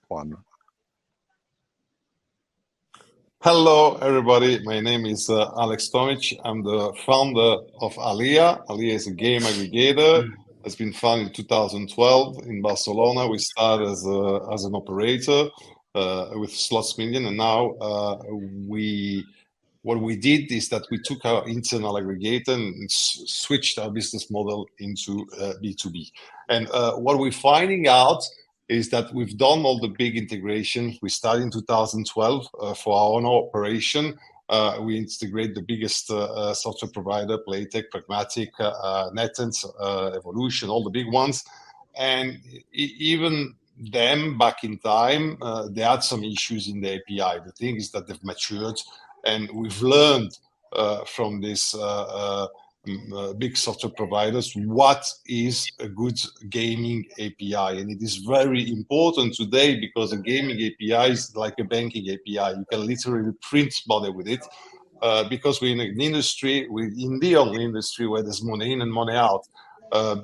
one. Hello, everybody. My name is Alex Tomic. I'm the founder of Alea. Alea is a game aggregator. It's been founded in 2012 in Barcelona. We started as an operator with Slots Million, and now what we did is that we took our internal aggregator and switched our business model into B2B. And what we're finding out is that we've done all the big integrations. We started in 2012 for our own operation. We integrate the biggest software provider, Playtech, Pragmatic, NetEnt, Evolution, all the big ones. And even them, back in time, they had some issues in the API. The thing is that they've matured, and we've learned from this big software providers what is a good gaming API, and it is very important today because a gaming API is like a banking API. You can literally print money with it because we're in an industry, in the only industry where there's money in and money out.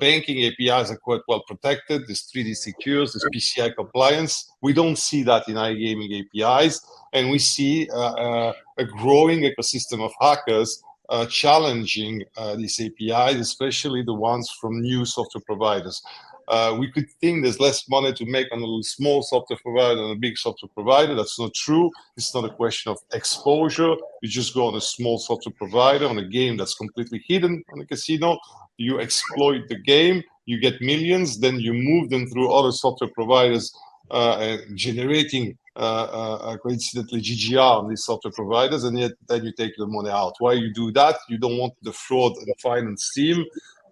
Banking APIs are quite well protected. There's 3D secures, there's PCI compliance. We don't see that in iGaming APIs, and we see a growing ecosystem of hackers challenging these APIs, especially the ones from new software providers. We could think there's less money to make on a small software provider than a big software provider. That's not true. It's not a question of exposure. You just go on a small software provider on a game that's completely hidden on the casino. You exploit the game, you get millions, then you move them through other software providers, generating coincidentally GGR on these software providers, and yet then you take the money out. Why you do that? You don't want the fraud and finance team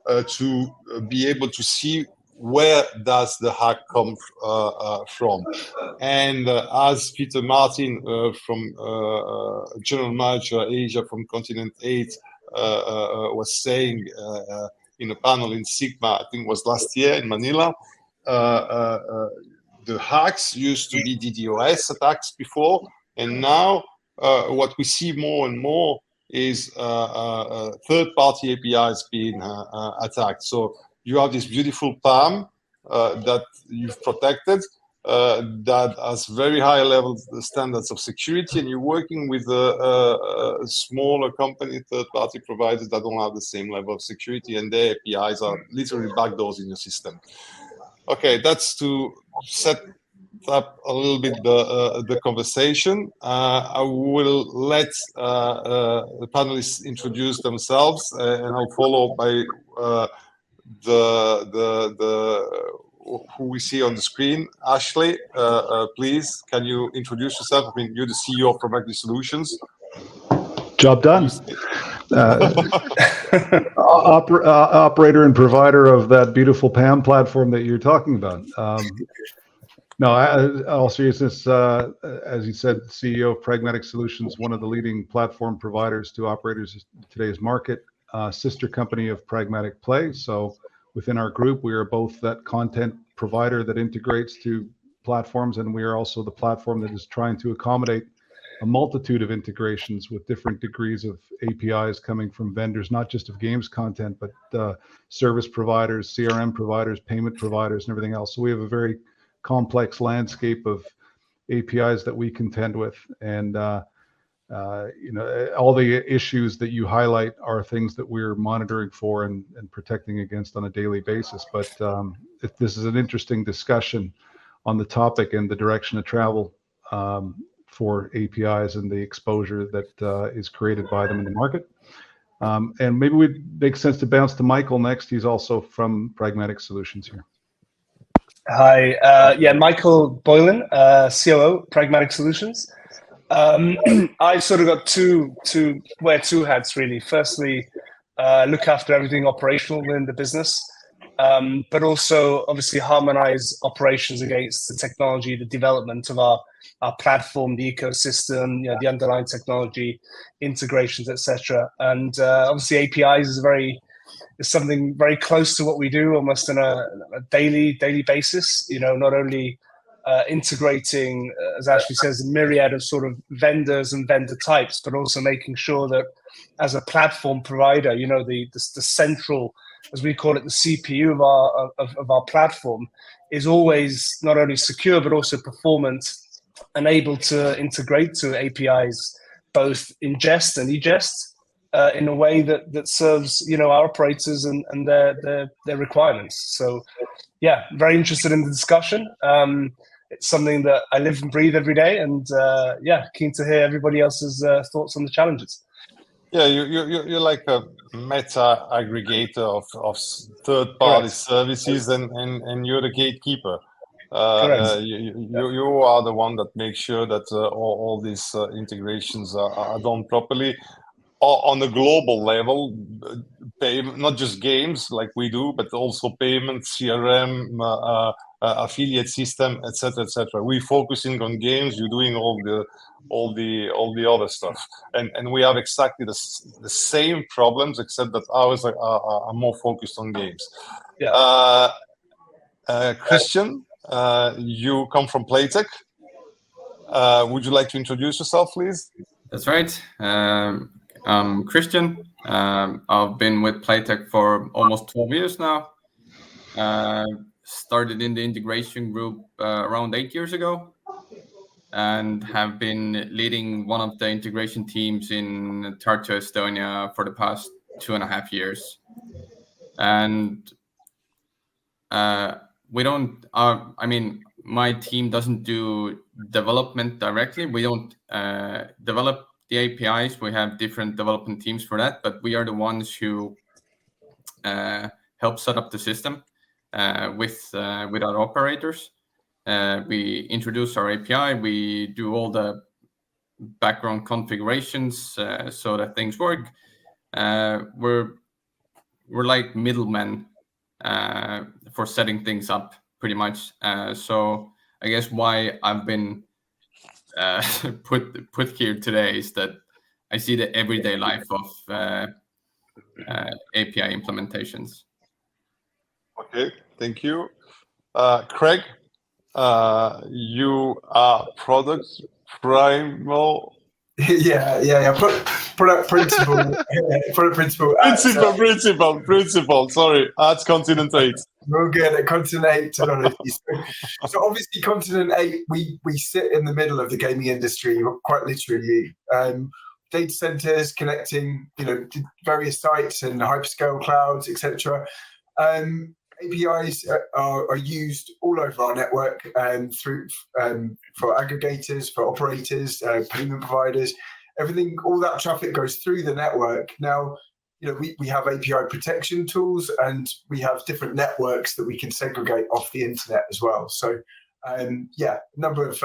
to be able to see where does the hack come from. And as Peter Martin from General Manager Asia from Continent 8 was saying in a panel in Sigma, I think it was last year in Manila, the hacks used to be DDoS attacks before, and now what we see more and more is third-party APIs being attacked. So you have this beautiful PAM that you've protected, that has very high level standards of security, and you're working with a smaller company, third-party providers that don't have the same level of security, and their APIs are literally backdoors in your system. Okay, that's to set up a little bit the conversation. I will let the panelists introduce themselves, and I'll follow by who we see on the screen. Ashley, please, can you introduce yourself? I mean, you're the CEO of Pragmatic Solutions. Job done. Operator and provider of that beautiful PAM platform that you're talking about. No, all seriousness, as you said, CEO of Pragmatic Solutions, one of the leading platform providers to operators in today's market, sister company of Pragmatic Play. So within our group, we are both that content provider that integrates to platforms, and we are also the platform that is trying to accommodate a multitude of integrations with different degrees of APIs coming from vendors, not just of games content, but service providers, CRM providers, payment providers, and everything else. So we have a very complex landscape of APIs that we contend with, and you know, all the issues that you highlight are things that we're monitoring for and protecting against on a daily basis. But this is an interesting discussion on the topic and the direction of travel for APIs and the exposure that is created by them in the market. And maybe it would make sense to bounce to Michael next. He's also from Pragmatic Solutions here. Hi, yeah, Michael Bolan, COO, Pragmatic Solutions. I've sort of got wear two hats really. Firstly, look after everything operational within the business, but also obviously harmonize operations against the technology, the development of our platform, the ecosystem, you know, the underlying technology, integrations, etc. And obviously APIs is something very close to what we do almost on a daily basis. You know, not only integrating, as Ashley says, a myriad of sort of vendors and vendor types, but also making sure that as a platform provider, you know, the central, as we call it, the CPU of our platform is always not only secure but also performant and able to integrate to APIs, both ingest and egest, in a way that serves our operators and their requirements. So, yeah, very interested in the discussion. It's something that I live and breathe every day, and keen to hear everybody else's thoughts on the challenges. Yeah, you're like a meta aggregator of third-party services, and you're the gatekeeper. You are the one that makes sure that all these integrations are done properly on a global level. Not just games like we do, but also payments, CRM, affiliate system, etc., etc. We're focusing on games. You're doing all the other stuff, and we have exactly the same problems, except that ours are more focused on games. Yeah. Christian, you come from Playtech. Would you like to introduce yourself, please? That's right. I'm Christian. I've been with Playtech for almost 12 years now. Started in the integration group around 8 years ago, and have been leading one of the integration teams in Tartu, Estonia for the past 2.5 years. And my team doesn't do development directly. We don't develop the APIs. We have different development teams for that, but we are the ones who help set up the system with our operators. We introduce our API. We do all the background configurations so that things work. We're like middlemen for setting things up, pretty much. So I guess why I've been put here today is that I see the everyday life of API implementations. Okay, thank you. Craig, you are product primal. Product principal. Principal. Sorry, at Continent 8. We're good at Continent 8 technologies. So obviously, Continent 8, we sit in the middle of the gaming industry, quite literally. Data centers connecting, various sites and hyperscale clouds, etc. APIs are used all over our network through for aggregators, for operators, payment providers, everything. All that traffic goes through the network. Now, we have API protection tools, and we have different networks that we can segregate off the internet as well. So, number of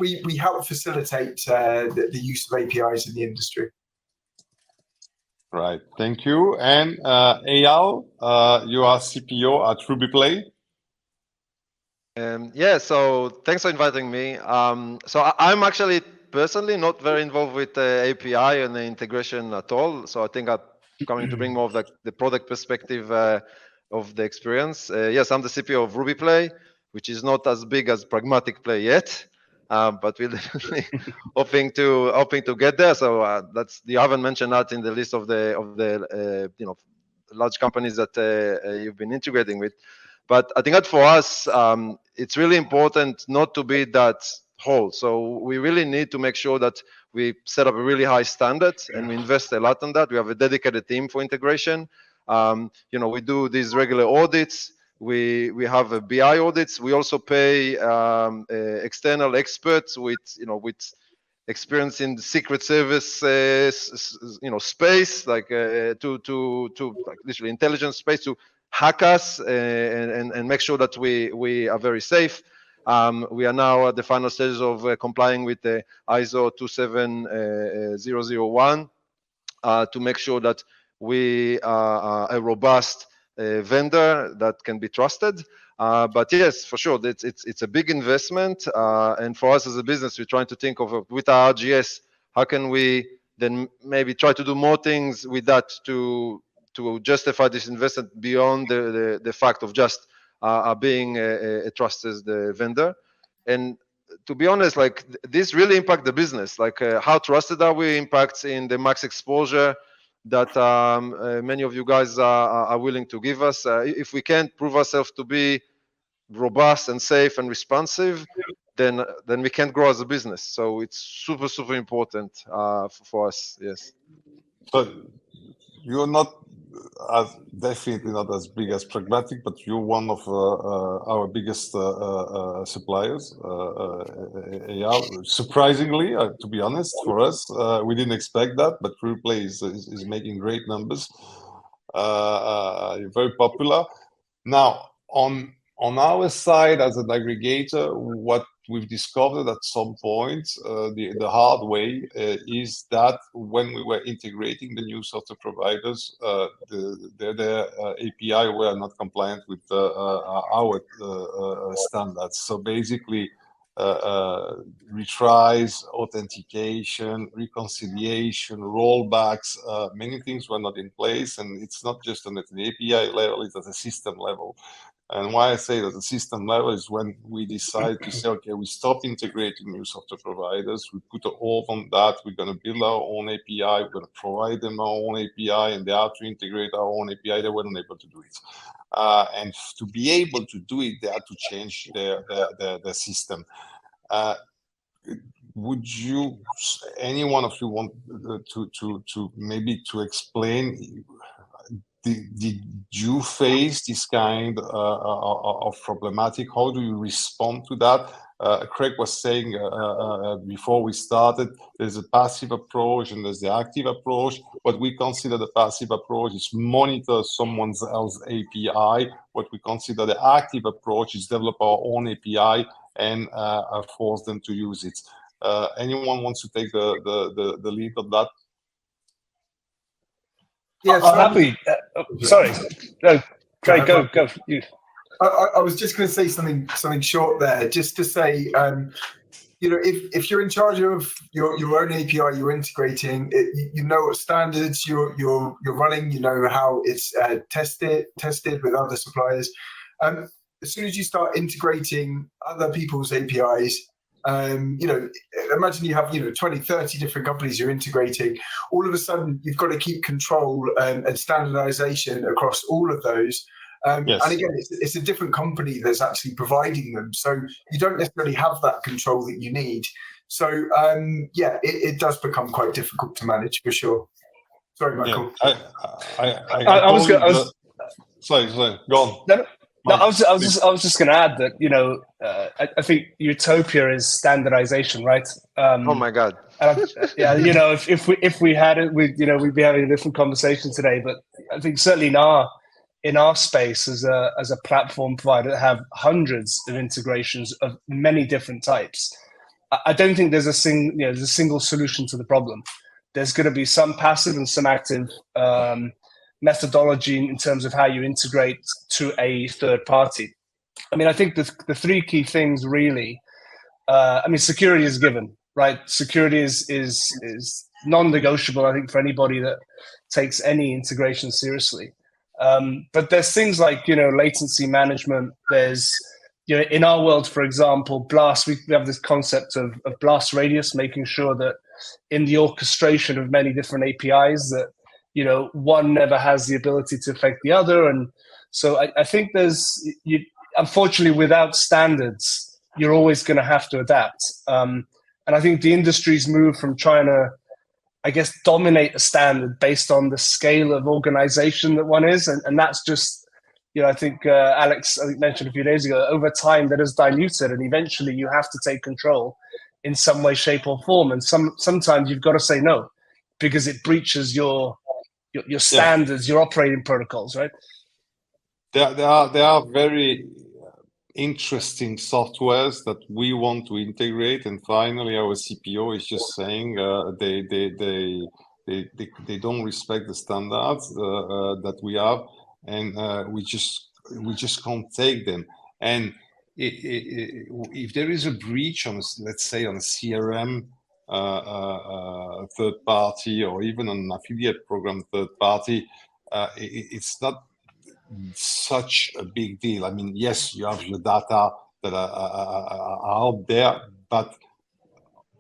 we help facilitate the use of APIs in the industry. Right, thank you. And Eyal, you are CPO at RubyPlay. So thanks for inviting me. So I'm actually personally not very involved with the API and the integration at all. So I think I'm coming to bring more of the product perspective of the experience. Yes, I'm the CPO of RubyPlay, which is not as big as Pragmatic Play yet. But we're definitely hoping to get there. So you haven't mentioned that in the list of the large companies that you've been integrating with. But I think that for us, it's really important not to be that whole. So we really need to make sure that we set up a really high standard, and we invest a lot on that. We have a dedicated team for integration. We do these regular audits. We have BI audits. We also pay external experts with experience in the Secret Service, space, like to like literally intelligence space, to hack us and make sure that we are very safe. We are now at the final stages of complying with the ISO 27001 to make sure that we are a robust vendor that can be trusted. But yes, for sure, it's a big investment. And for us as a business, we're trying to think of, with our RGS, how can we then maybe try to do more things with that to justify this investment beyond the fact of just being a trusted vendor. And to be honest, like this really impact the business. Like how trusted are we impacts in the max exposure that many of you guys are willing to give us. If we can't prove ourselves to be robust and safe and responsive, then we can't grow as a business. So it's super important for us. Yes. But you're not definitely not as big as Pragmatic, but you're one of our biggest suppliers. Surprisingly, to be honest, for us, we didn't expect that, but Replay is making great numbers. Very popular. Now, on our side as an aggregator, what we've discovered at some point, the hard way, is that when we were integrating the new software providers, their API were not compliant with our standards. So basically, retries, authentication, reconciliation, rollbacks, many things were not in place, and it's not just on the API level, it's at the system level. And why I say that the system level is when we decide to say, okay, we stop integrating new software providers, we put a hold on that, we're going to build our own API, we're going to provide them our own API, and they have to integrate our own API. They weren't able to do it. And to be able to do it, they had to change their system. Would you, any one of you want to maybe to explain, did you face this kind of problematic? How do you respond to that? Craig was saying before we started, there's a passive approach and there's the active approach. What we consider the passive approach is monitor someone else's API. What we consider the active approach is develop our own API and force them to use it. Anyone wants to take the lead on that? Yeah, I'm happy. Sorry, no, Craig, go. You. I was just going to say something short there, just to say, if you're in charge of your own API, you're integrating it, you know what standards you're running, you know how it's tested with other suppliers. As soon as you start integrating other people's APIs, imagine you have 20, 30 different companies you're integrating. All of a sudden, you've got to keep control and standardization across all of those. Yes. And again, it's a different company that's actually providing them, so you don't necessarily have that control that you need. So it does become quite difficult to manage for sure. Sorry, Michael. Sorry, go on. No, I was just going to add that I think Utopia is standardization, right? Oh my God! If we had it, we'd be having a different conversation today. But I think certainly in our space as a platform provider, have hundreds of integrations of many different types. I don't think there's a single solution to the problem. There's going to be some passive and some active methodology in terms of how you integrate to a third party. I mean, I think the three key things really, security is given, right? Security is non-negotiable, I think, for anybody that takes any integration seriously. But there's things like, latency management. There's, in our world, for example, blast, we have this concept of blast radius, making sure that in the orchestration of many different APIs that, one never has the ability to affect the other. And so I think unfortunately, without standards, you're always going to have to adapt. And I think the industry's moved from trying to, dominate a standard based on the scale of organization that one is. And that's just, I think Alex mentioned a few days ago, over time that is diluted, and eventually you have to take control in some way, shape or form. And sometimes you've got to say no, because it breaches your standards, your operating protocols, right? There are very interesting softwares that we want to integrate, and finally our CPO is just saying they don't respect the standards that we have, and we just can't take them. And if there is a breach on, let's say, on a CRM third party, or even on an affiliate program third party, it's not such a big deal. I mean, yes, you have your data that are out there, but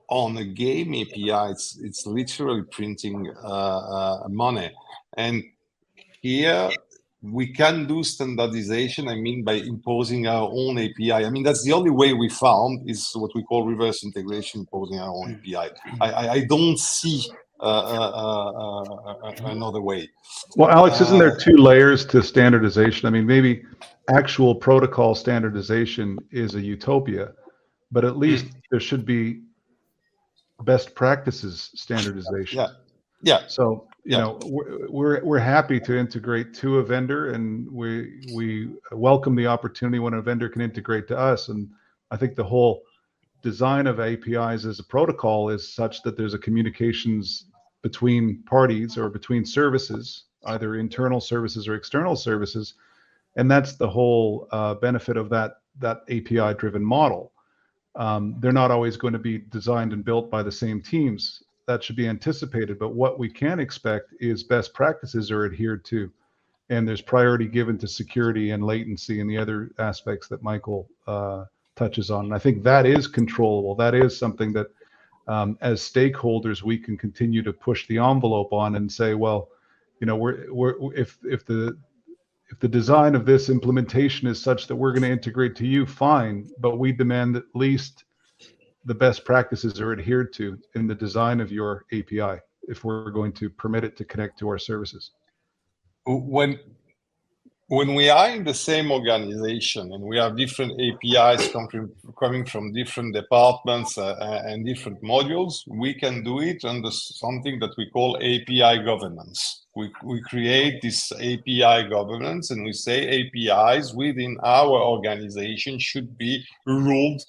on a game API, it's literally printing money. And here, we can do standardization, I mean, by imposing our own API. I mean, that's the only way we found is what we call reverse integration, imposing our own API. I don't see another way. Well, Alex, isn't there two layers to standardization? I mean, maybe actual protocol standardization is a utopia, but at least there should be best practices standardization. Yeah. So, you know, we're happy to integrate to a vendor, and we welcome the opportunity when a vendor can integrate to us. And I think the whole design of APIs as a protocol is such that there's a communications between parties or between services, either internal services or external services. And that's the whole benefit of that API-driven model. They're not always going to be designed and built by the same teams. That should be anticipated. But what we can expect is best practices are adhered to, and there's priority given to security and latency and the other aspects that Michael touches on. And I think that is controllable. That is something that as stakeholders, we can continue to push the envelope on and say, well, you know, if the design of this implementation is such that we're going to integrate to you, fine, but we demand at least the best practices are adhered to in the design of your API if we're going to permit it to connect to our services. When we are in the same organization and we have different APIs coming from different departments and different modules, we can do it under something that we call API governance. We create this API governance and we say APIs within our organization should be ruled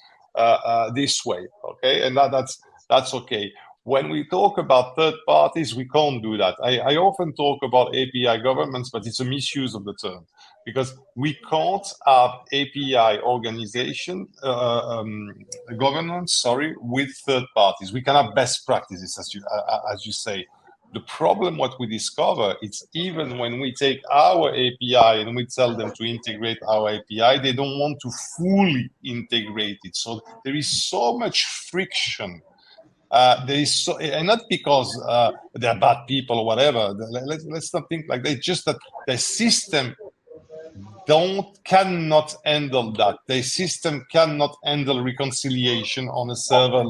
this way, okay? And that's okay. When we talk about third parties, we can't do that. I often talk about API governance, but it's a misuse of the term because we can't have API organization governance, with third parties. We can have best practices, as you say. The problem, what we discover, it's even when we take our API and we tell them to integrate our API, they don't want to fully integrate it. So there is so much friction. There is and not because they're bad people or whatever. Let's not think like that. It's just that the system cannot handle that. The system cannot handle reconciliation on a server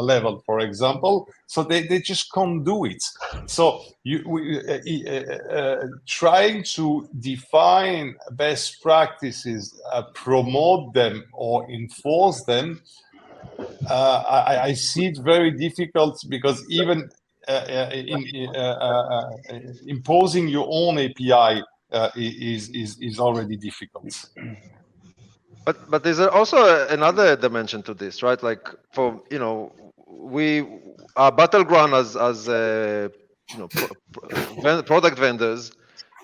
level, for example. So they just can't do it. So trying to define best practices, promote them or enforce them, I see it very difficult because even imposing your own API is already difficult. But there's also another dimension to this, right? Like for our battleground as product vendors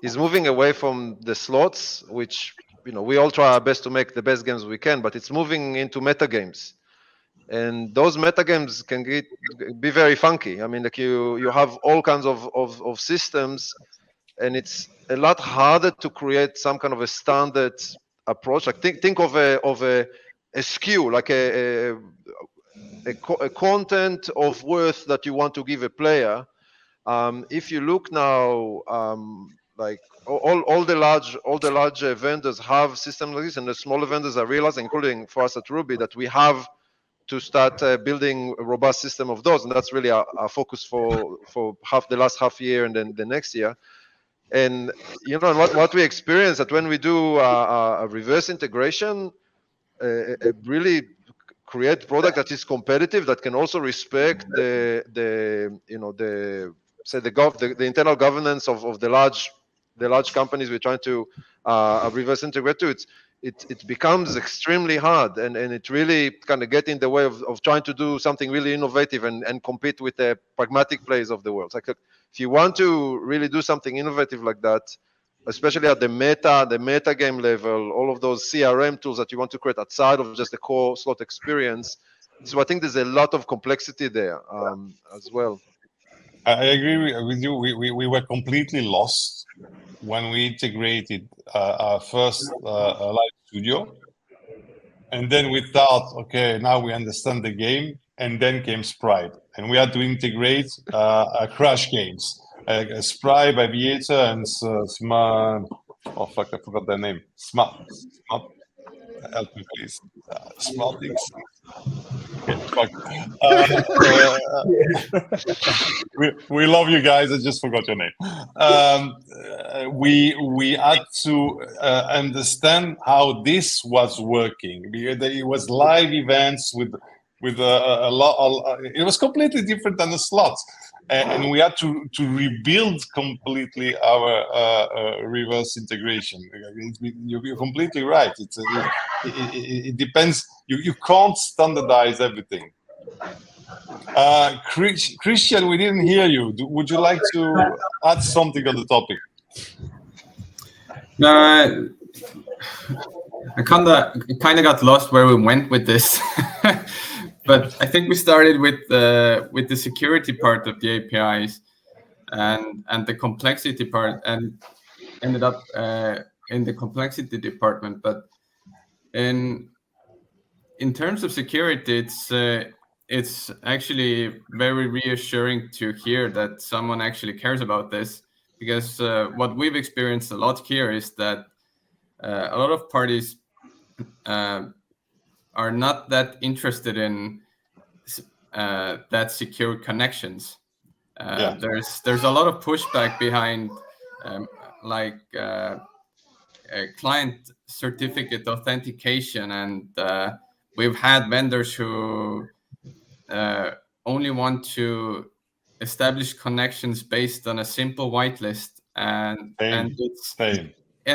is moving away from the slots, which we all try our best to make the best games we can, but it's moving into meta games. And those meta games can be very funky. I mean, like you have all kinds of systems, and it's a lot harder to create some kind of a standard approach. Like think of a SKU, like a content of worth that you want to give a player. If you look now, like all the large vendors have systems like this, and the smaller vendors are realizing, including for us at Ruby, that we have to start building a robust system of those, and that's really our focus for the last half year and then the next year. And what we experience that when we do a reverse integration, really create product that is competitive, that can also respect the internal governance of the large companies we're trying to reverse integrate to. It becomes extremely hard, and it really kind of get in the way of trying to do something really innovative and compete with the pragmatic plays of the world. Like if you want to really do something innovative like that, especially at the meta game level, all of those CRM tools that you want to create outside of just the core slot experience. So I think there's a lot of complexity there as well. I agree with you. We were completely lost when we integrated our first live studio, and then we thought, okay, now we understand the game, and then came Sprite, and we had to integrate Crash games. Scribe, Aviator, and Smart. Oh fuck! I forgot their name. Smart. Help me, please. Smartix. Okay, fuck. We love you guys. I just forgot your name. We had to understand how this was working. It was live events with a lot. It was completely different than the slots, and we had to rebuild completely our reverse integration. You're completely right. It depends. You can't standardize everything. Christian, we didn't hear you. Would you like to add something on the topic? I kind of got lost where we went with this, but I think we started with the security part of the APIs and the complexity part, and ended up in the complexity department. But in terms of security, it's actually very reassuring to hear that someone actually cares about this, because what we've experienced a lot here is that a lot of parties are not that interested in that secure connections. There's a lot of pushback behind client certificate authentication, and we've had vendors who only want to establish connections based on a simple whitelist, and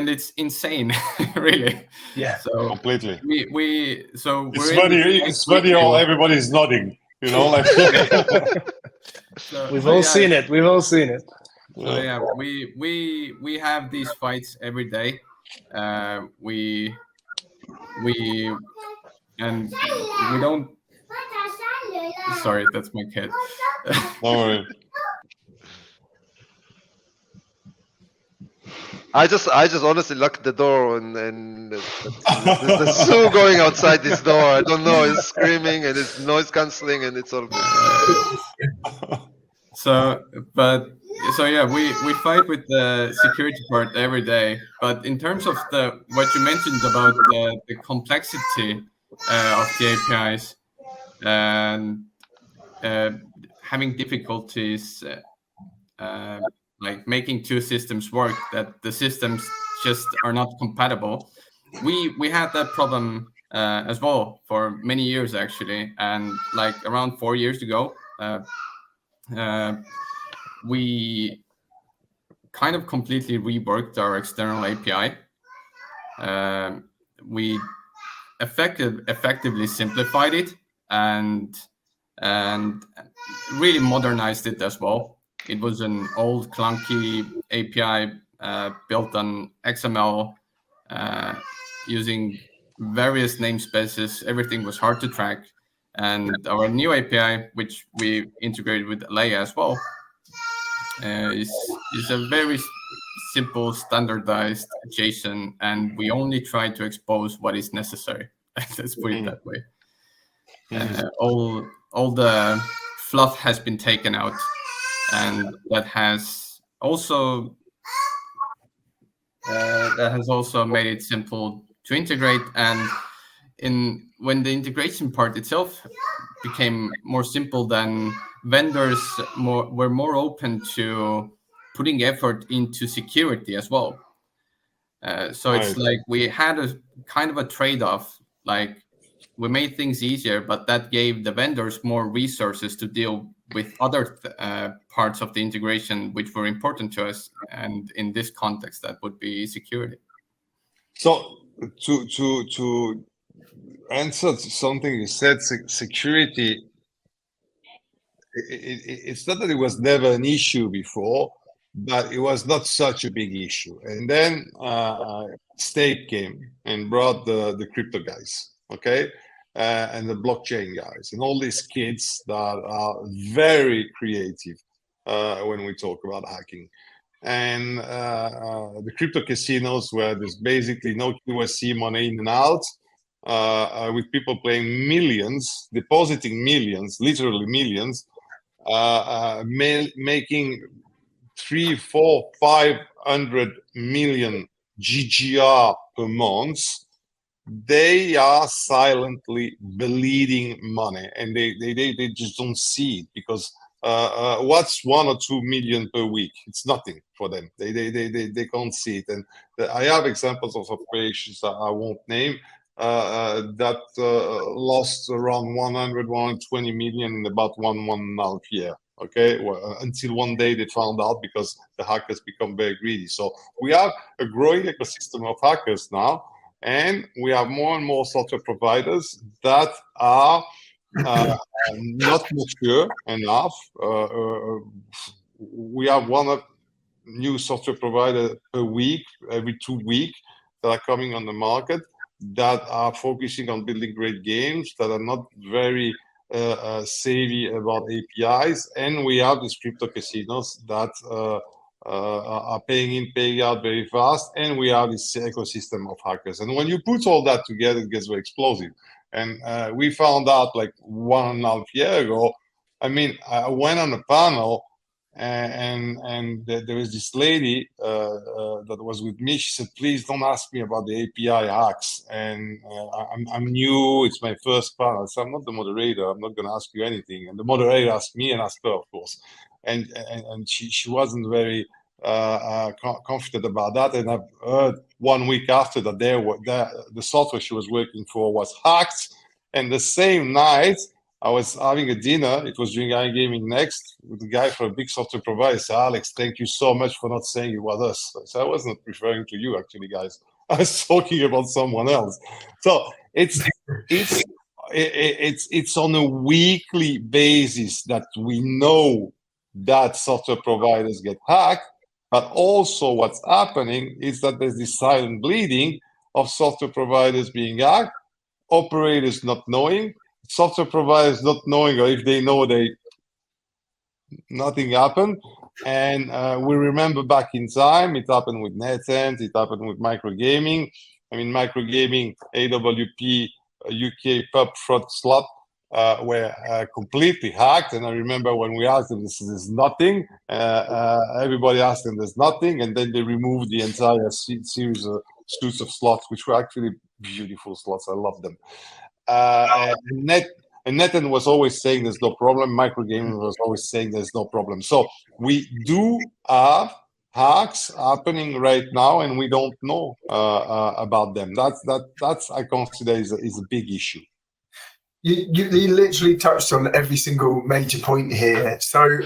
it's insane, really. Yeah. So completely. It's funny how everybody's nodding. You know, like we've all seen it. We've all seen it. So yeah, we have these fights every day. We don't. Sorry, that's my kid. Don't worry. I just honestly locked the door, and there's the Sue going outside this door. I don't know. It's screaming and it's noise cancelling, and it's all good. So yeah, we fight with the security part every day. But in terms of what you mentioned about the complexity of the APIs and having difficulties like making two systems work, that the systems just are not compatible. We had that problem as well for many years, actually, and like around 4 years ago, we kind of completely reworked our external API. We effectively simplified it and really modernized it as well. It was an old clunky API built on XML using various namespaces. Everything was hard to track. And our new API, which we integrated with Alea as well, is a very simple, standardized JSON, and we only try to expose what is necessary. Let's put it that way. All the fluff has been taken out, and that has also made it simple to integrate. And when the integration part itself became more simple, then vendors were more open to putting effort into security as well. So it's like we had a kind of a trade-off. Like, we made things easier, but that gave the vendors more resources to deal with other parts of the integration which were important to us. And in this context, that would be security. So to answer something you said, security, it's not that it was never an issue before, but it was not such a big issue. And then State came and brought the crypto guys, okay? And the blockchain guys, and all these kids that are very creative when we talk about hacking. And the crypto casinos, where there's basically no QSC money in and out, with people playing millions, depositing millions, literally millions, making 300, 400, 500 million GGR per month, they are silently bleeding money, and they just don't see it, because what's 1 or 2 million per week? It's nothing for them. They can't see it. And I have examples of operations that I won't name that lost around 100, 120 million in about 1.5 year. Okay, well, until one day they found out, because the hackers become very greedy. So we have a growing ecosystem of hackers now, and we have more and more software providers that are not mature enough. We have one new software provider per week, every 2 weeks, that are coming on the market, that are focusing on building great games, that are not very savvy about APIs. And we have these crypto casinos that are paying in, paying out very fast, and we have this ecosystem of hackers. And when you put all that together, it gets very explosive. And we found out like 1.5 years ago. I mean, I went on a panel, and there was this lady that was with me. She said, "Please don't ask me about the API hacks." And I'm new. It's my first panel, so I'm not the moderator. I'm not going to ask you anything. And the moderator asked me and asked her, of course. And she wasn't very confident about that. And I've heard 1 week after that the software she was working for was hacked. And the same night, I was having a dinner. It was during iGaming Next with the guy from a big software provider. He said, "Alex, thank you so much for not saying it was us." So I wasn't referring to you, actually, guys. I was talking about someone else. So it's on a weekly basis that we know that software providers get hacked. But also what's happening is that there's this silent bleeding of software providers being hacked, operators not knowing, software providers not knowing, or if they know, nothing happened. And we remember back in time, it happened with NetEnt, it happened with microgaming. I mean, microgaming, AWP, UK pub fraud slot were completely hacked. And I remember when we asked them, there's nothing, everybody asked them there's nothing, and then they removed the entire series of suits of slots, which were actually beautiful slots. I love them. And NetEnt was always saying there's no problem. Microgaming was always saying there's no problem. So we do have hacks happening right now, and we don't know about them. That's I consider is a big issue. You literally touched on every single major point here. So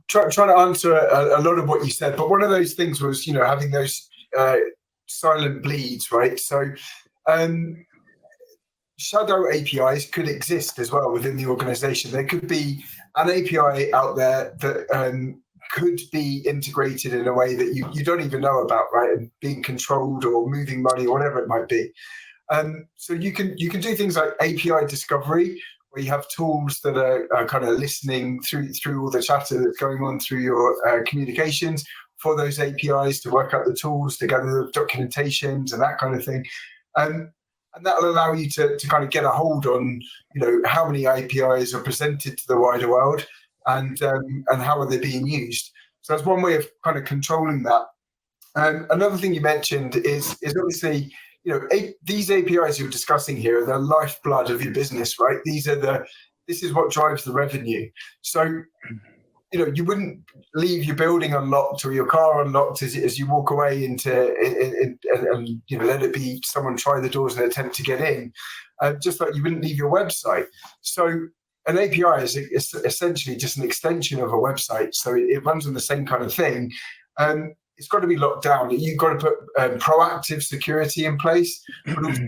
trying to answer a lot of what you said, but one of those things was, having those silent bleeds, right? So shadow APIs could exist as well within the organization. There could be an API out there that could be integrated in a way that you don't even know about, right? And being controlled or moving money or whatever it might be. So you can do things like API discovery, where you have tools that are kind of listening through all the chatter that's going on through your communications for those APIs to work out the tools, to gather the documentations and that kind of thing. And that will allow you to kind of get a hold on, how many APIs are presented to the wider world, and how are they being used. So that's one way of kind of controlling that. Another thing you mentioned is obviously, these APIs you're discussing here are the lifeblood of your business, right? This is what drives the revenue. So, you wouldn't leave your building unlocked or your car unlocked as you walk away and let it be someone try the doors and attempt to get in, just like you wouldn't leave your website. So an API is essentially just an extension of a website. So it runs on the same kind of thing. It's got to be locked down. You've got to put proactive security in place, but also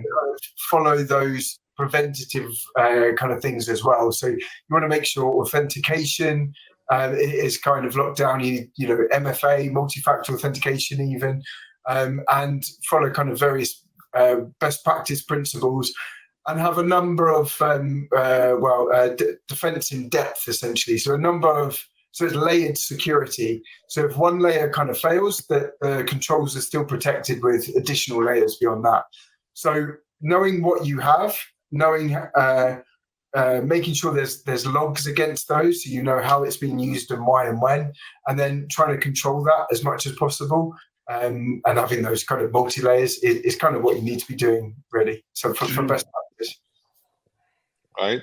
follow those preventative kind of things as well. So you want to make sure authentication is kind of locked down. MFA, multi-factor authentication even, and follow kind of various best practice principles, and have a number of defense in depth, essentially. So it's layered security. So if one layer kind of fails, the controls are still protected with additional layers beyond that. So knowing what you have, knowing making sure there's logs against those, so you know how it's being used and why and when, and then trying to control that as much as possible. And having those kind of multi-layers is kind of what you need to be doing, really. So for best practice. Right.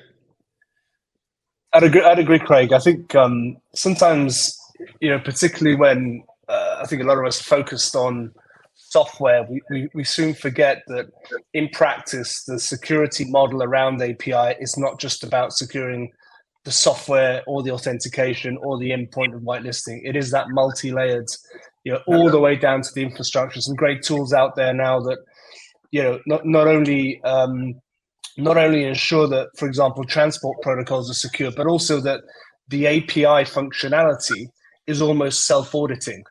I'd agree, Craig. I think sometimes, particularly when I think a lot of us focused on software, we soon forget that in practice, the security model around API is not just about securing the software or the authentication or the endpoint of whitelisting. It is that multi-layered, all the way down to the infrastructure. Some great tools out there now that, not only ensure that, for example, transport protocols are secure, but also that the API functionality is almost self-auditing,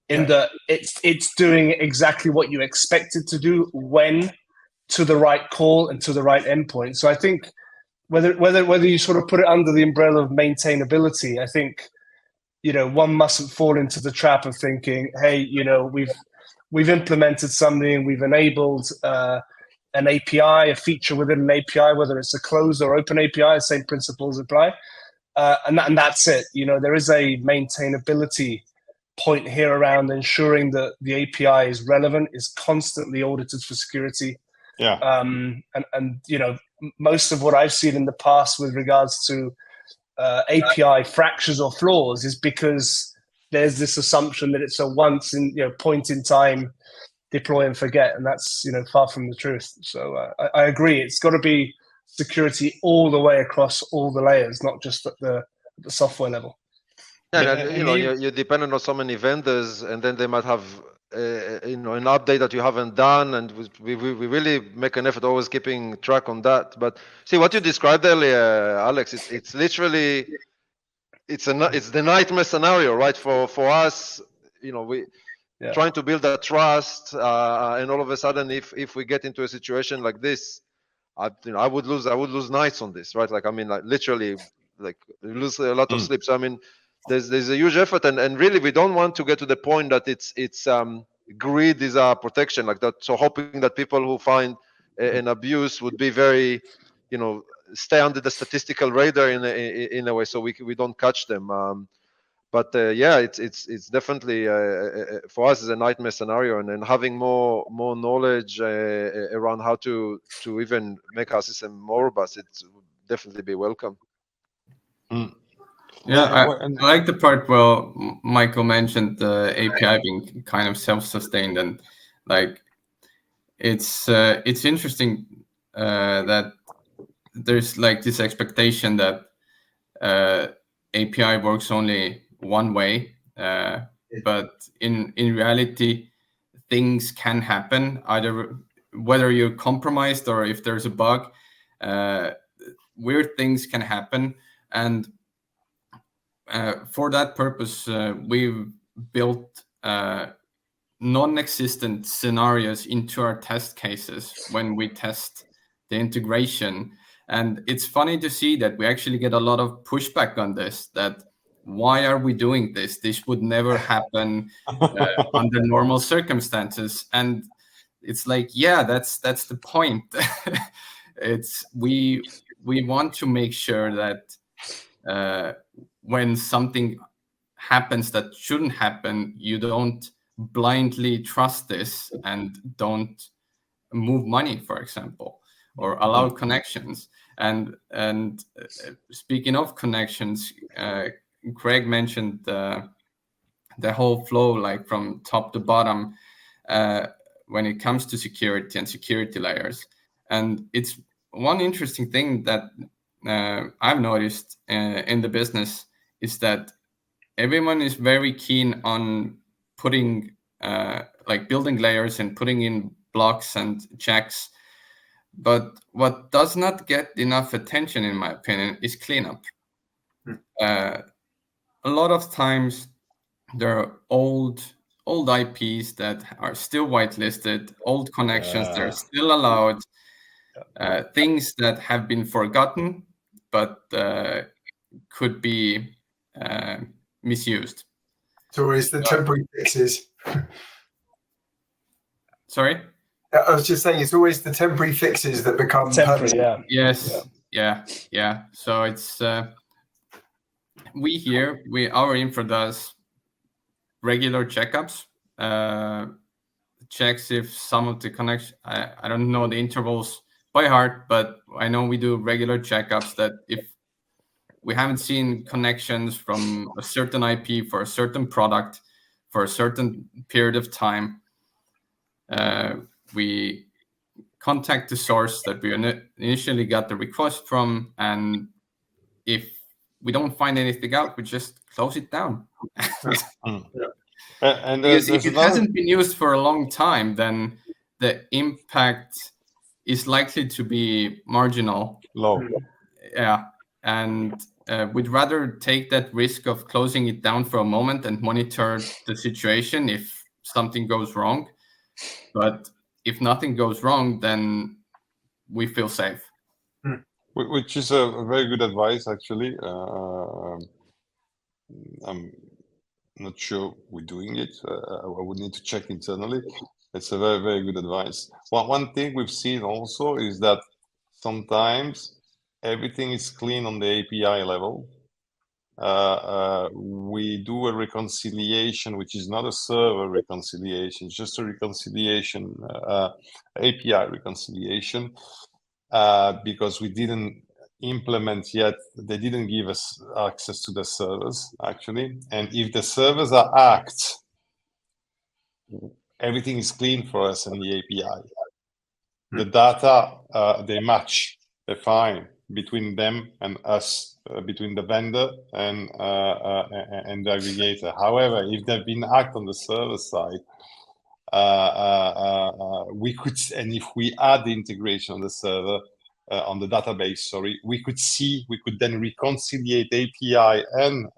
in that it's doing exactly what you expect it to do when to the right call and to the right endpoint. So I think whether you sort of put it under the umbrella of maintainability, I think one mustn't fall into the trap of thinking, hey, we've implemented something, we've enabled an API, a feature within an API, whether it's a closed or open API, same principles apply, and that's it. There is a maintainability point here around ensuring that the API is relevant, is constantly audited for security. Yeah. And most of what I've seen in the past with regards to API fractures or flaws is because there's this assumption that it's a once in point in time deploy and forget, and that's far from the truth. So I agree, it's got to be security all the way across all the layers, not just at the software level. Yeah, and you're dependent on so many vendors, and then they might have an update that you haven't done, and we really make an effort always keeping track on that. But see what you described earlier, Alex, it's literally it's the nightmare scenario, right? For us, trying to build that trust, and all of a sudden, if we get into a situation like this, I would lose nights on this, right? Literally, lose a lot of sleep. So there's a huge effort, and really we don't want to get to the point that it's greed is our protection like that. So hoping that people who find an abuse would be very, stay under the statistical radar in a way, so we don't catch them. But it's definitely for us is a nightmare scenario, and having more knowledge around how to even make our system more robust, it would definitely be welcome. Yeah, I like the part where Michael mentioned the API being kind of self-sustained, and it's interesting that there's this expectation that API works only one way, but in reality, things can happen either whether you're compromised or if there's a bug. Weird things can happen, and for that purpose, we've built non-existent scenarios into our test cases when we test the integration. And it's funny to see that we actually get a lot of pushback on this, that why are we doing this? This would never happen under normal circumstances. And it's that's the point. We want to make sure that when something happens that shouldn't happen, you don't blindly trust this and don't move money, for example, or allow connections. And speaking of connections, Craig mentioned the whole flow, from top to bottom, when it comes to security and security layers. And it's one interesting thing that I've noticed in the business is that everyone is very keen on putting building layers and putting in blocks and checks. But what does not get enough attention, in my opinion, is cleanup. A lot of times there are old IPs that are still whitelisted, old connections that are still allowed, things that have been forgotten but could be misused. So it's the temporary fixes. Sorry? I was just saying, it's always the temporary fixes that become temporary. Yeah. Yes. Yeah. So it's our infra does regular checkups, checks if some of the connection. I don't know the intervals by heart, but I know we do regular checkups that if we haven't seen connections from a certain IP for a certain product for a certain period of time, we contact the source that we initially got the request from, and if we don't find anything out, we just close it down. And because there's if it hasn't been used for a long time, then the impact is likely to be marginal. low. Yeah, and we'd rather take that risk of closing it down for a moment and monitor the situation if something goes wrong. But if nothing goes wrong, then we feel safe. Which is a very good advice, actually. I'm not sure we're doing it. I would need to check internally. It's a very, very good advice. One thing we've seen also is that sometimes everything is clean on the API level. We do a reconciliation, which is not a server reconciliation, it's just a reconciliation, API reconciliation, because we didn't implement yet. They didn't give us access to the servers, actually. And if the servers are hacked, everything is clean for us in the API. The data, they match, they're fine between them and us, between the vendor and the aggregator. However, if they've been hacked on the server side, we could, and if we add the integration on the server, on the database, sorry, we could then reconciliate API and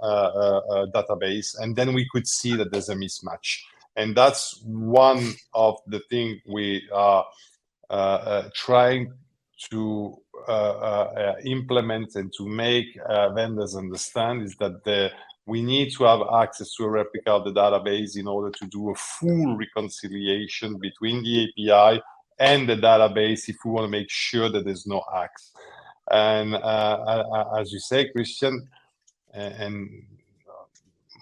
database, and then we could see that there's a mismatch. And that's one of the things we are trying to implement and to make vendors understand, is that we need to have access to a replica of the database in order to do a full reconciliation between the API and the database if we want to make sure that there's no hacks. And as you say, Christian, and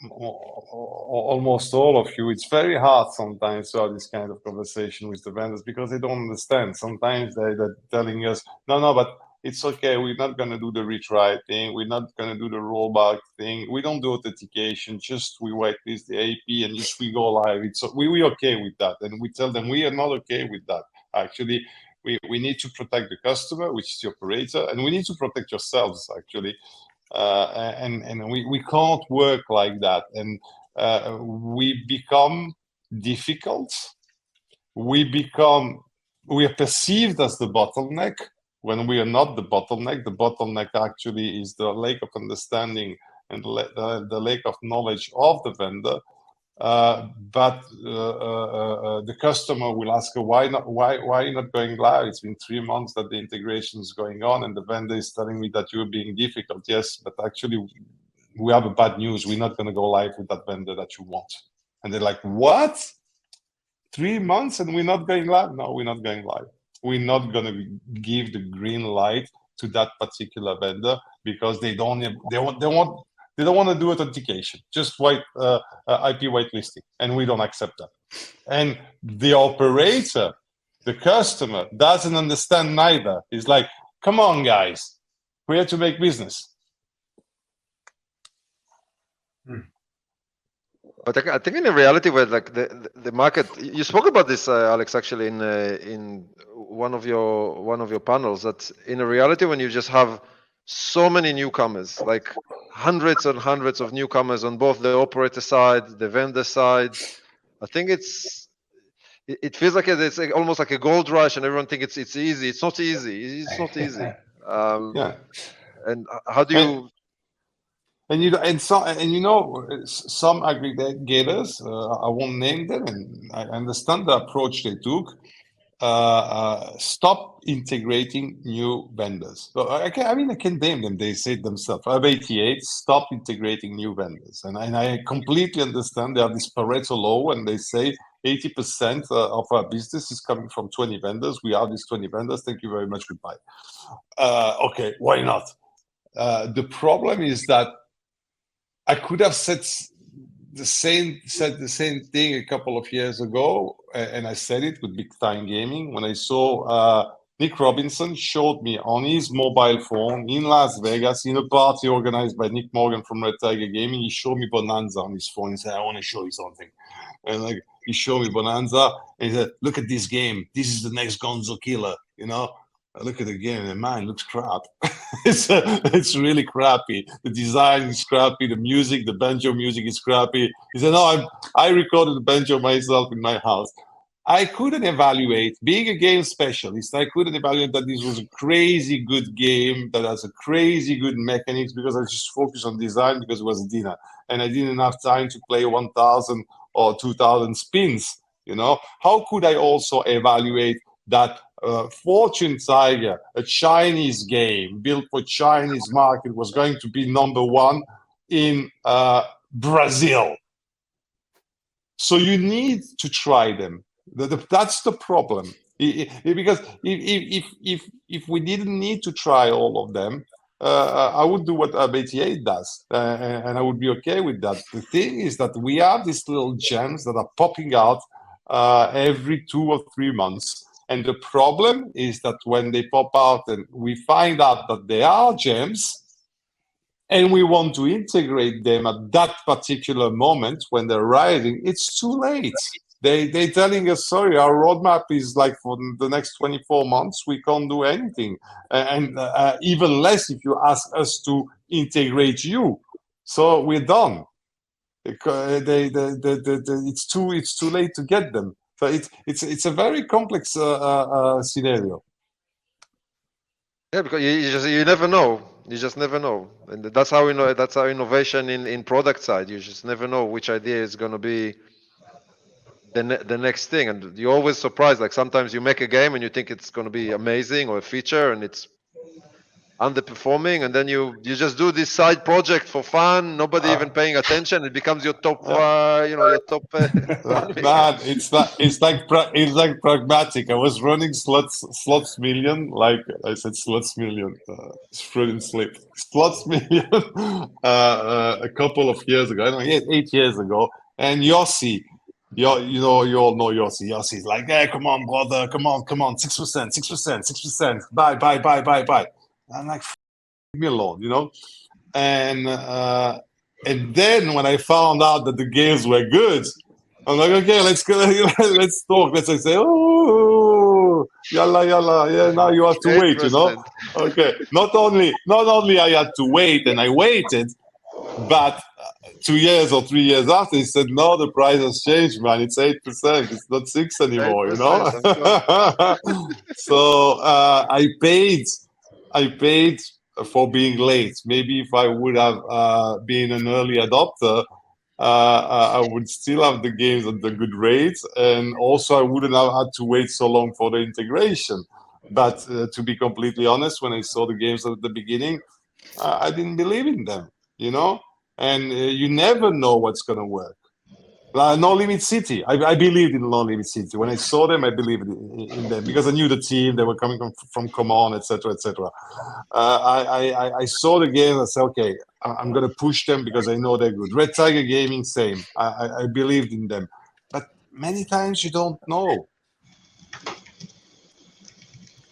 almost all of you, it's very hard sometimes to have this kind of conversation with the vendors because they don't understand. Sometimes they're telling us, no, but it's okay, we're not going to do the retry thing, we're not going to do the rollback thing, we don't do authentication, just we whitelist the AP and just we go live. We're okay with that. And we tell them we are not okay with that. Actually, we need to protect the customer, which is the operator, and we need to protect yourselves, actually. And we can't work like that. And we become difficult. We are perceived as the bottleneck when we are not the bottleneck. The bottleneck actually is the lack of understanding and the lack of knowledge of the vendor. But the customer will ask, why are you not going live? It's been 3 months that the integration is going on, and the vendor is telling me that you're being difficult. Yes, but actually we have a bad news. We're not going to go live with that vendor that you want. And they're like, what? 3 months and we're not going live? No, we're not going live. We're not going to give the green light to that particular vendor because they don't want to do authentication, just IP whitelisting, and we don't accept that. And the operator, the customer, doesn't understand neither. It's like, come on, guys, we're here to make business. But I think in reality, where like the market, you spoke about this, Alex, actually in one of your panels, that in a reality when you just have so many newcomers, like hundreds and hundreds of newcomers on both the operator side, the vendor side, I think it feels like it's almost like a gold rush, and everyone thinks it's easy. It's not easy. It's not easy. Yeah. And how do you? Some aggregators, I won't name them, and I understand the approach they took. Stop integrating new vendors. So I can blame them. They say it themselves. F88, stop integrating new vendors. And I completely understand they have this Pareto law, and they say 80% of our business is coming from 20 vendors. We are these 20 vendors. Thank you very much. Goodbye. Okay, why not? The problem is that I could have said the same thing a couple of years ago, and I said it with Big Time Gaming when I saw Nick Robinson showed me on his mobile phone in Las Vegas in a party organized by Nick Morgan from Red Tiger Gaming. He showed me Bonanza on his phone. He said, "I want to show you something." And like he showed me Bonanza, and he said, "Look at this game. This is the next Gonzo killer." You know, I look at the game and man, it looks crap. It's really crappy. The design is crappy. The music, the banjo music is crappy. He said, "No, I recorded the banjo myself in my house." I couldn't evaluate, being a game specialist, I couldn't evaluate that this was a crazy good game that has a crazy good mechanics because I just focused on design because it was dinner. And I didn't have time to play 1,000 or 2,000 spins, you know? How could I also evaluate that Fortune Tiger, a Chinese game built for Chinese market, was going to be #1 in Brazil? So you need to try them. That's the problem. Because if we didn't need to try all of them, I would do what BT8 does, and I would be okay with that. The thing is that we have these little gems that are popping out every 2 or 3 months. And the problem is that when they pop out and we find out that they are gems, and we want to integrate them at that particular moment when they're rising, it's too late. They're telling us, sorry, our roadmap is like for the next 24 months, we can't do anything. And even less if you ask us to integrate you. So we're done. It's too late to get them. So it's a very complex scenario. Yeah, because you never know. You just never know, and that's how we know. That's our innovation in product side. You just never know which idea is going to be the next thing, and you're always surprised. Like sometimes you make a game and you think it's going to be amazing or a feature, and it's underperforming, and then you just do this side project for fun, nobody even paying attention. It becomes your top, your top. Man, it's like Pragmatic. I was running slots million, like I said, slots million. Freudian slip. Slots million a couple of years ago. I don't know, 8 years ago. And Yossi, you all know Yossi. Yossi's like, "Hey, come on, brother, come on, 6%, buy. I'm like, leave me alone, you know? And then when I found out that the games were good, I'm like, okay, let's go, let's talk. Let's say, oh, yalla, yeah, now you have to wait, you know? Okay, not only I had to wait, and I waited, but 2 years or 3 years after, he said, "No, the price has changed, man. It's 8%. It's not 6 anymore, you know." So I paid for being late. Maybe if I would have been an early adopter, I would still have the games at the good rates, and also I wouldn't have had to wait so long for the integration. But to be completely honest, when I saw the games at the beginning, I didn't believe in them, you know? And you never know what's going to work. No Limit City. I believed in No Limit City. When I saw them, I believed in them because I knew the team. They were coming from Common, etc., etc. I saw the game. I said, okay, I'm going to push them because I know they're good. Red Tiger Gaming, same. I believed in them. But many times you don't know.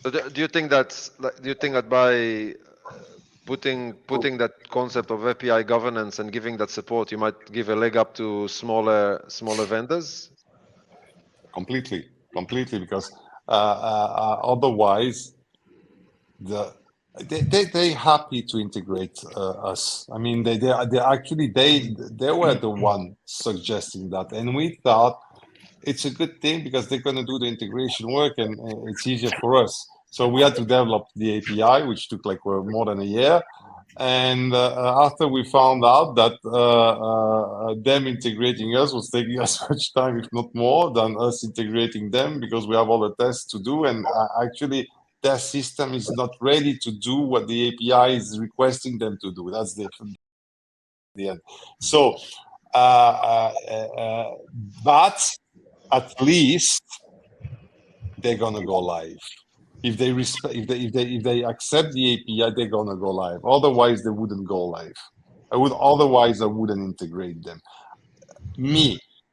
So do you think that by putting that concept of API governance and giving that support, you might give a leg up to smaller vendors? Completely, because otherwise, they're happy to integrate us. I mean, they were the one suggesting that, and we thought it's a good thing because they're going to do the integration work and it's easier for us. So we had to develop the API, which took like more than a year. And after we found out that them integrating us was taking as much time, if not more, than us integrating them, because we have all the tests to do. And actually, their system is not ready to do what the API is requesting them to do. That's the end. So, but at least they're gonna go live. If they accept the API, they're gonna go live. Otherwise, they wouldn't go live. Otherwise, I wouldn't integrate them.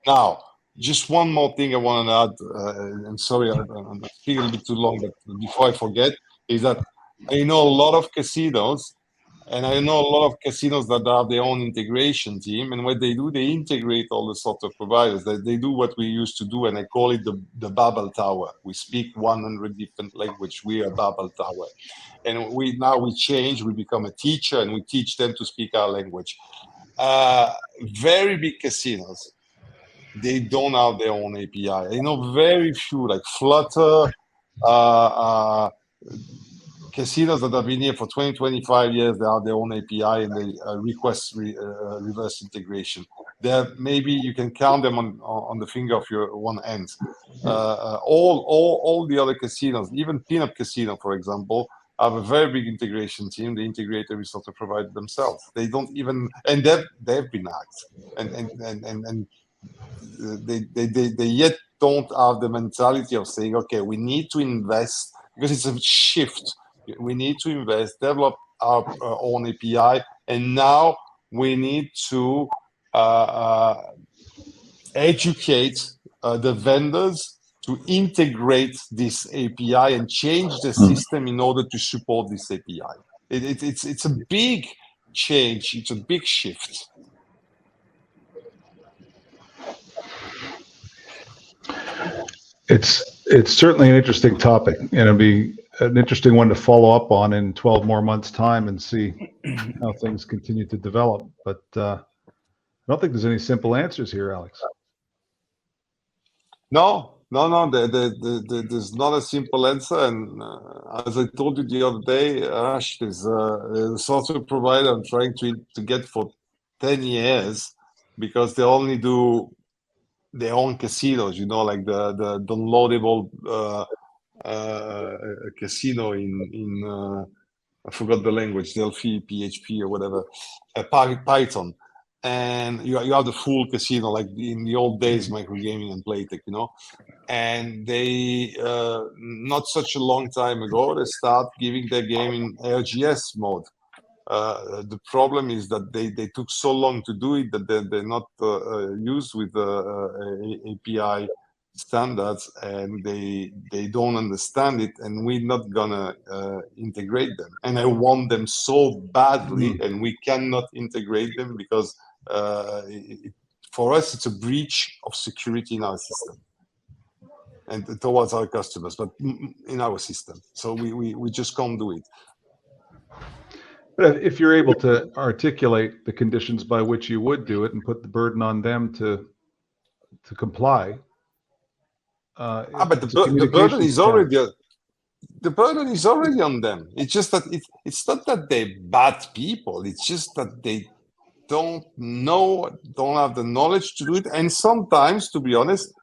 Now, just one more thing I want to add, and sorry, I'm speaking a little bit too long, but before I forget, is that I know a lot of casinos, and I know a lot of casinos that have their own integration team, and what they do, they integrate all the software providers. They do what we used to do, and I call it the Babel Tower. We speak 100 different languages. We are Babel Tower. And we change, we become a teacher, and we teach them to speak our language. Very big casinos, they don't have their own API. I know very few, like Flutter, casinos that have been here for 20, 25 years, they have their own API and they request reverse integration. There, maybe you can count them on the finger of your one hand. All the other casinos, even Peanut Casino, for example, have a very big integration team. They integrate every software provider themselves. They don't even, and they've been hacked, and they yet don't have the mentality of saying, okay, we need to invest, because it's a shift. We need to invest, develop our own API, and now we need to educate the vendors to integrate this API and change the system in order to support this API. It's a big change. It's a big shift. It's certainly an interesting topic, and it'll be an interesting one to follow up on in 12 more months' time and see how things continue to develop. But I don't think there's any simple answers here, Alex. No. There's not a simple answer. And as I told you the other day, Ash, there's a software provider I'm trying to get for 10 years because they only do their own casinos, like the downloadable casino in I forgot the language, Delphi, PHP or whatever, Python. And you have the full casino, like in the old days, microgaming and Playtech, and they, not such a long time ago, they start giving their game in RGS mode. The problem is that they took so long to do it that they're not used with API standards, and they don't understand it, and we're not gonna integrate them. And I want them so badly, and we cannot integrate them because for us it's a breach of security in our system and towards our customers, but in our system. So we just can't do it. But if you're able to articulate the conditions by which you would do it and put the burden on them to comply, but the burden is already on them. It's just that it's not that they're bad people. It's just that they don't have the knowledge to do it, and sometimes, to be honest,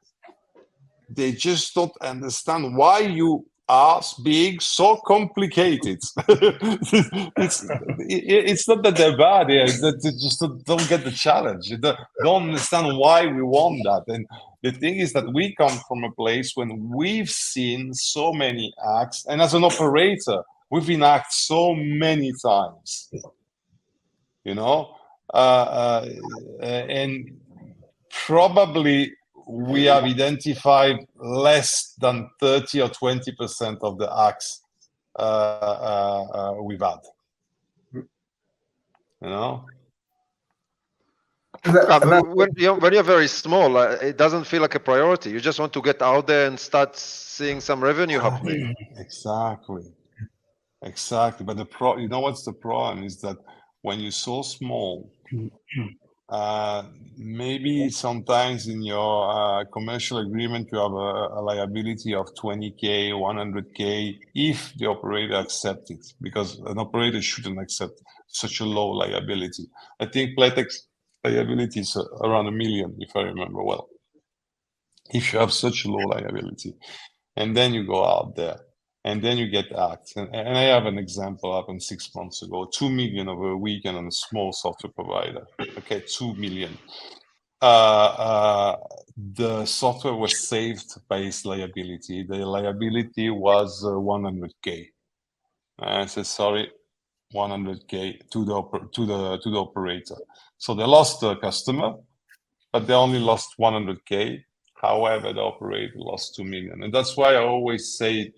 they just don't understand why you are being so complicated. It's not that they're bad here, it's that they just don't get the challenge. They don't understand why we want that. And the thing is that we come from a place when we've seen so many acts, and as an operator, we've been hacked so many times, and probably we have identified less than 30 or 20% of the acts we've had. When you're very small, it doesn't feel like a priority. You just want to get out there and start seeing some revenue happening. Exactly. But what's the problem is that when you're so small, maybe sometimes in your commercial agreement you have a liability of 20K, 100K if the operator accepts it, because an operator shouldn't accept such a low liability. I think Playtech's liability is around $1 million, if I remember well. If you have such a low liability, and then you go out there, and then you get hacked. And I have an example happened 6 months ago, 2 million over a weekend on a small software provider. Okay, 2 million. the software was saved by its liability. The liability was 100K. I said, sorry, 100K to the operator. So they lost the customer, but they only lost 100K. However, the operator lost 2 million. And that's why I always say,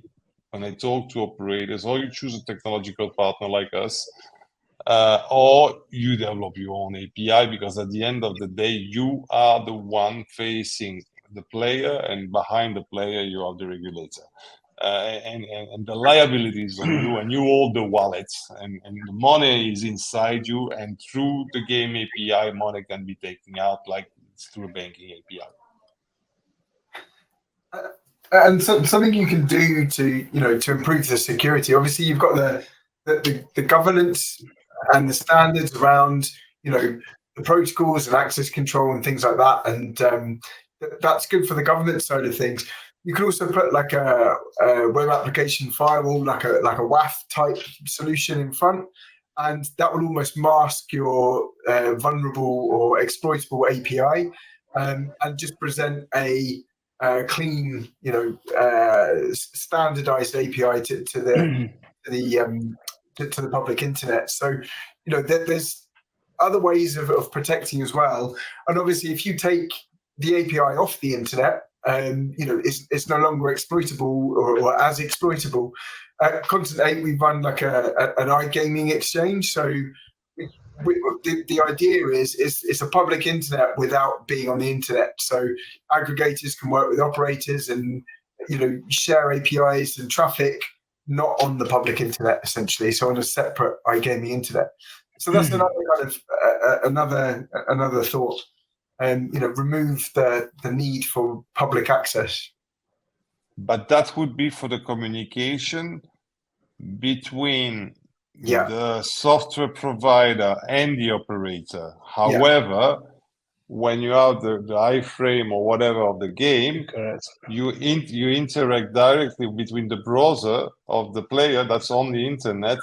when I talk to operators, or you choose a technological partner like us, or you develop your own API, because at the end of the day, you are the one facing the player, and behind the player, you are the regulator. And the liability is on you, and you hold the wallet, and the money is inside you, and through the game API, money can be taken out like it's through a banking API. And so, something you can do to improve the security. Obviously, you've got the governance and the standards around the protocols and access control and things like that, and that's good for the governance side of things. You could also put like a web application firewall, like a WAF type solution in front, and that will almost mask your vulnerable or exploitable API, and just present a clean, standardized API to the public internet. So, there's other ways of protecting as well. And obviously, if you take the API off the internet, it's no longer exploitable or as exploitable. Content 8, we run like an iGaming exchange. So the idea is it's a public internet without being on the internet. So aggregators can work with operators and share APIs and traffic not on the public internet, essentially. So on a separate iGaming internet. So that's another kind of another thought. And remove the need for public access. But that would be for the communication between the software provider and the operator. However, when you have the iframe or whatever of the game, you interact directly between the browser of the player that's on the internet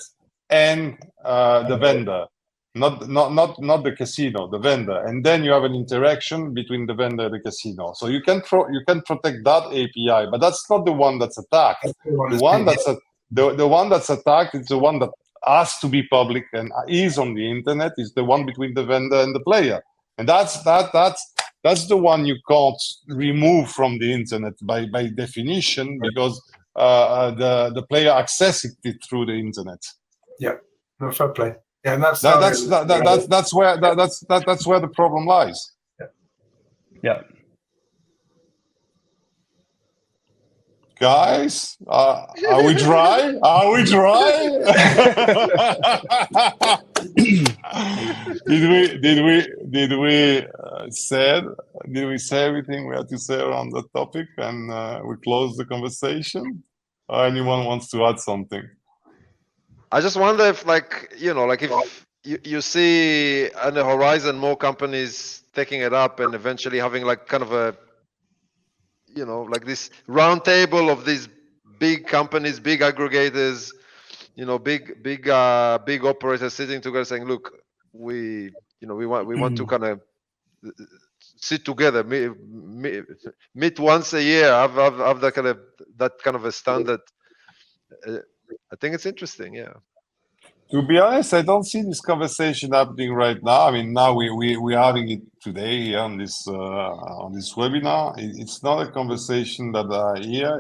and the vendor. Not the casino, the vendor, and then you have an interaction between the vendor and the casino. So you can protect that API, but that's not the one that's attacked. The one that's attacked is the one that has to be public and is on the internet. Is the one between the vendor and the player, and that's the one you can't remove from the internet by definition, because the player accesses it through the internet. Yeah, no, fair play. Yeah, and that's where the problem lies. Yeah. Guys, are we dry? Are we dry? Did we say everything we had to say around the topic, and we close the conversation? Or anyone wants to add something? I just wonder if, if you see on the horizon more companies taking it up and eventually having kind of a, this round table of these big companies, big aggregators, big operators sitting together saying, look, we want to kind of sit together, meet once a year, have that kind of a standard. I think it's interesting, yeah. To be honest, I don't see this conversation happening right now. I mean, now we're having it today here on this webinar. It's not a conversation that I hear.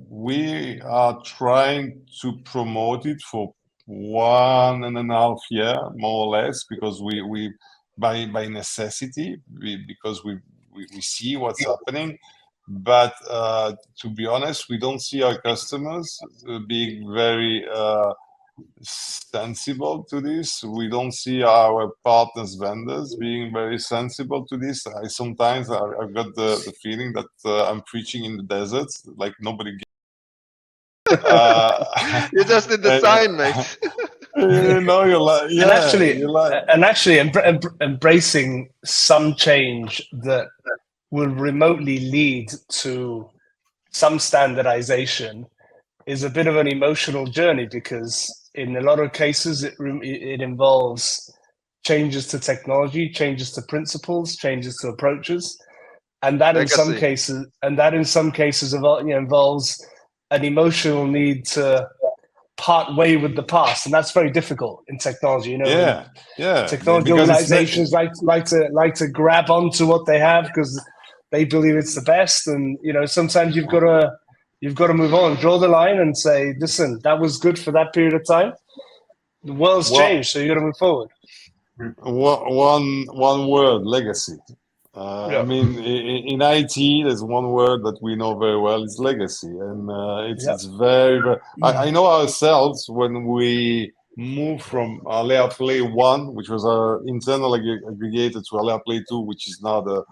We are trying to promote it for 1.5 years, more or less, because we by necessity, because we see what's happening. But to be honest, we don't see our customers being very sensible to this. We don't see our partners, vendors being very sensible to this. Sometimes I've got the feeling that I'm preaching in the desert, like nobody gets. You're just in the sign, mate. You're like, yeah. And actually embracing some change that will remotely lead to some standardization is a bit of an emotional journey, because in a lot of cases it involves changes to technology, changes to principles, changes to approaches. and that in some Legacy. cases involves an emotional need to part way with the past, and that's very difficult in technology. Yeah. Technology Because organizations like to grab onto what they have because they believe it's the best, and sometimes you've got to move on, draw the line, and say, listen, that was good for that period of time. The world's changed, so you got to move forward. One word: legacy. I mean, in IT, there's one word that we know very well: it's legacy, and it's very, very. I know ourselves when we moved from Alea Play 1, which was our internal aggregator, to Alea Play 2, which is now the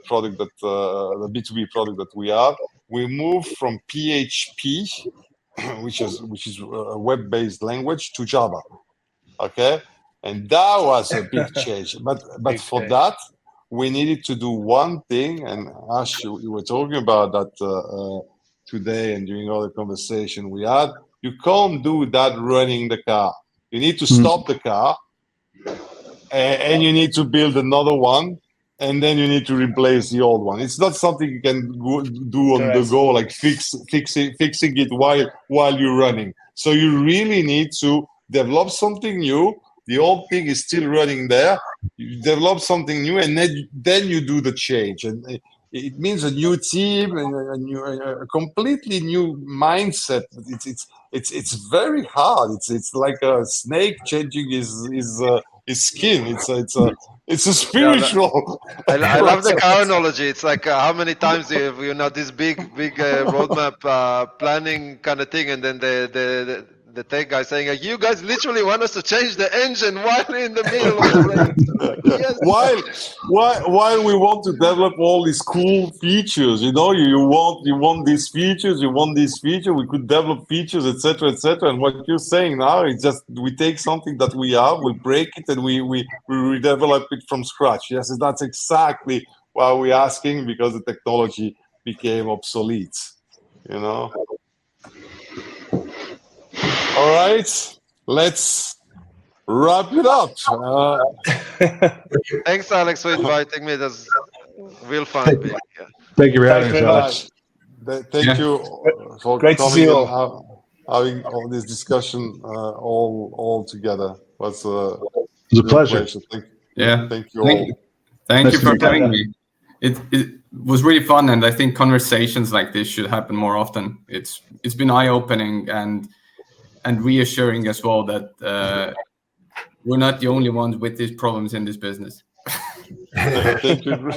product that the B2B product that we are. We moved from PHP, which is a web-based language, to Java. Okay, and that was a big change. But for that, we needed to do one thing, and Ash, you were talking about that today and during all the conversation we had. You can't do that running the car. You need to stop the car, and you need to build another one, and then you need to replace the old one. It's not something you can do on the go, like fixing it while you're running. So you really need to develop something new. The old thing is still running there. You develop something new, and then you do the change. And it means a new team and a completely new mindset. It's very hard. It's like a snake changing his skin. It's a spiritual. I love the car analogy. It's like how many times you have this big roadmap planning kind of thing, and then the tech guy saying, like, you guys literally want us to change the engine while in the middle of the yes. While we want to develop all these cool features, you want these features, we could develop features, etc. And what you're saying now is just we take something that we have, we break it, and we redevelop it from scratch. Yes, that's exactly why we're asking, because the technology became obsolete. All right, let's wrap it up. Thanks, Alex, for inviting me. That's real fun being here. Thank you for having us, Alex. Thank you for Great coming to see you and having all this discussion all together. It was a pleasure. Thank you all. Thank you for having me. It was really fun, and I think conversations like this should happen more often. It's been eye-opening and reassuring as well that we're not the only ones with these problems in this business. Thank you.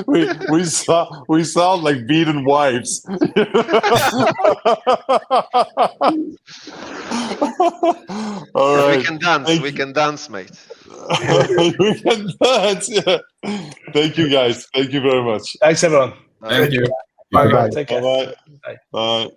we sound like beaten wives. All right. We can dance, mate. We can dance. Yeah. Thank you, guys. Thank you very much. Thanks, everyone. Thank you. Bye. Take care. Bye. Bye.